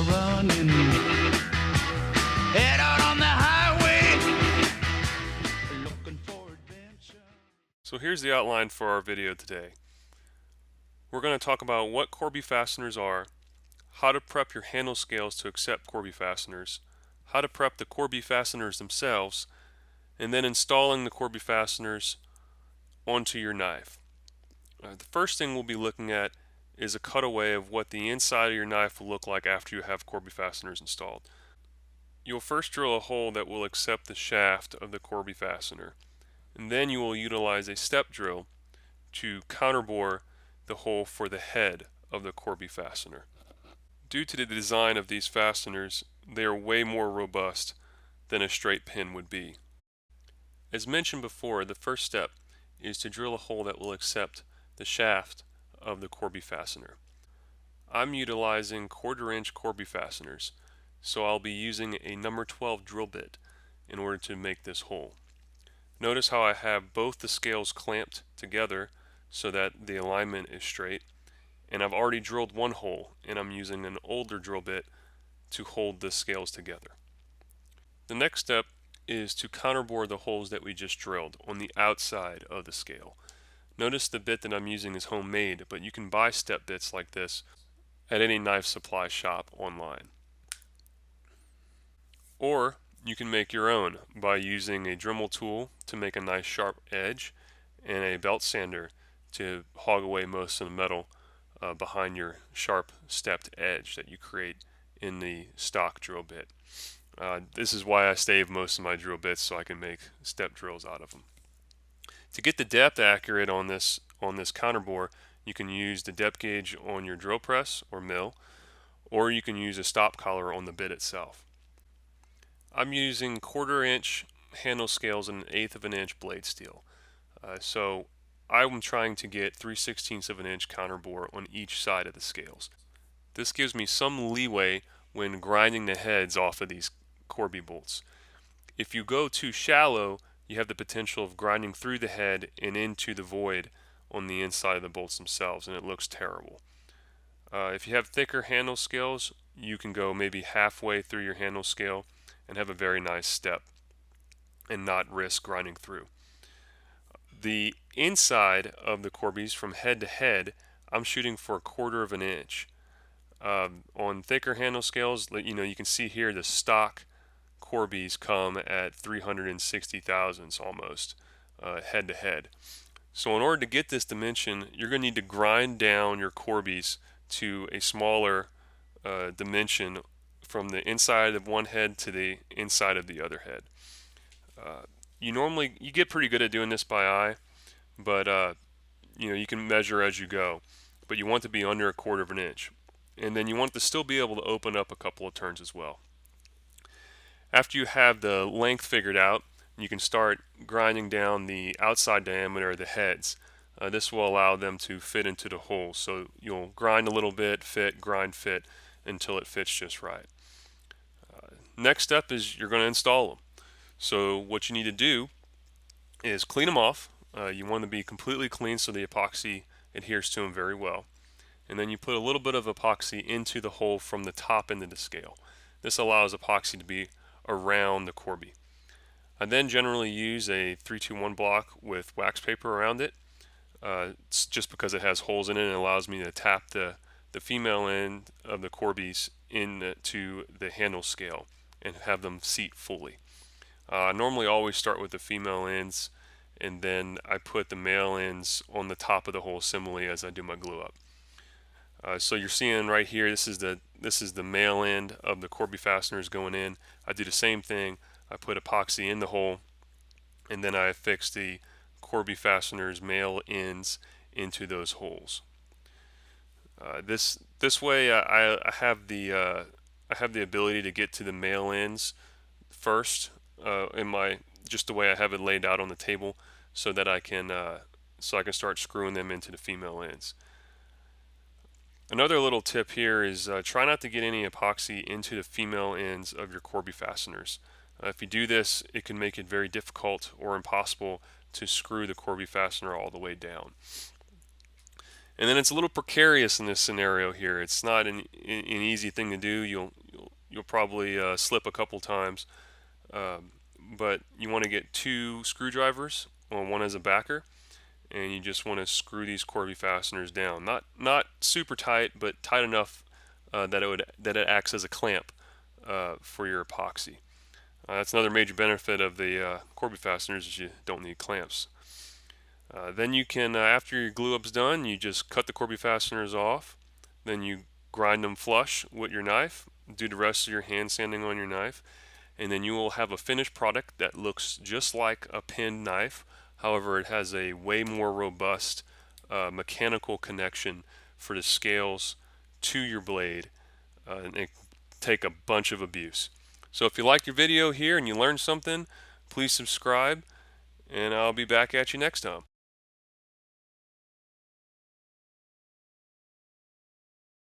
running. Head out on the highway, looking for adventure. So here's the outline for our video today. We're going to talk about what Corby fasteners are, how to prep your handle scales to accept Corby fasteners, how to prep the Corby fasteners themselves, and then installing the Corby fasteners onto your knife. The first thing we'll be looking at is a cutaway of what the inside of your knife will look like after you have Corby fasteners installed. You'll first drill a hole that will accept the shaft of the Corby fastener, and then you will utilize a step drill to counterbore the hole for the head of the Corby fastener. Due to the design of these fasteners, they are way more robust than a straight pin would be. As mentioned before, the first step is to drill a hole that will accept the shaft of the Corby fastener. I'm utilizing 1/4 inch Corby fasteners, so I'll be using a number 12 drill bit in order to make this hole. Notice how I have both the scales clamped together so that the alignment is straight, and I've already drilled one hole, and I'm using an older drill bit to hold the scales together. The next step is to counterbore the holes that we just drilled on the outside of the scale. Notice the bit that I'm using is homemade, but you can buy step bits like this at any knife supply shop online. Or you can make your own by using a Dremel tool to make a nice sharp edge and a belt sander to hog away most of the metal behind your sharp stepped edge that you create in the stock drill bit. This is why I stave most of my drill bits, so I can make step drills out of them. To get the depth accurate on this counterbore, you can use the depth gauge on your drill press or mill, or you can use a stop collar on the bit itself. I'm using 1/4 inch handle scales and 1/8 of an inch blade steel. So I'm trying to get 3/16 of an inch counterbore on each side of the scales. This gives me some leeway when grinding the heads off of these Corby bolts. If you go too shallow, you have the potential of grinding through the head and into the void on the inside of the bolts themselves, and it looks terrible. If you have thicker handle scales, you can go maybe halfway through your handle scale and have a very nice step and not risk grinding through. The inside of the Corbys from head to head, I'm shooting for 1/4 of an inch. On thicker handle scales, you can see here the stock Corbys come at 360 thousandths almost head to head. So in order to get this dimension, you're going to need to grind down your Corbys to a smaller dimension from the inside of one head to the inside of the other head. You get pretty good at doing this by eye, but you can measure as you go. But you want to be under 1/4 of an inch, and then you want to still be able to open up a couple of turns as well. After you have the length figured out, you can start grinding down the outside diameter of the heads. This will allow them to fit into the hole. So you'll grind a little bit, fit, grind, fit until it fits just right. Next step is you're going to install them. So what you need to do is clean them off. You want to be completely clean so the epoxy adheres to them very well. And then you put a little bit of epoxy into the hole from the top end of the scale. This allows epoxy to be around the Corby. I then generally use a 3-2-1 block with wax paper around it. It's just because it has holes in it, and it allows me to tap the female end of the Corbys into the handle scale and have them seat fully. I normally always start with the female ends, and then I put the male ends on the top of the hole similarly as I do my glue up. So you're seeing right here, this is the male end of the Corby fasteners going in. I do the same thing. I put epoxy in the hole, and then I affix the Corby fasteners male ends into those holes. This way I have the ability to get to the male ends first just the way I have it laid out on the table, so that I can start screwing them into the female ends. Another little tip here is try not to get any epoxy into the female ends of your Corby fasteners. If you do this, it can make it very difficult or impossible to screw the Corby fastener all the way down. And then it's a little precarious in this scenario here. It's not an easy thing to do. You'll probably slip a couple times, but you want to get 2 screwdrivers, or one as a backer, and you just want to screw these Corby fasteners down. Not super tight, but tight enough that it acts as a clamp for your epoxy. That's another major benefit of the Corby fasteners, is you don't need clamps. Then you can, after your glue up's done, you just cut the Corby fasteners off. Then you grind them flush with your knife. Do the rest of your hand sanding on your knife, and then you will have a finished product that looks just like a pinned knife. However, it has a way more robust mechanical connection for the scales to your blade, and it take a bunch of abuse. So if you liked your video here and you learned something, please subscribe, and I'll be back at you next time.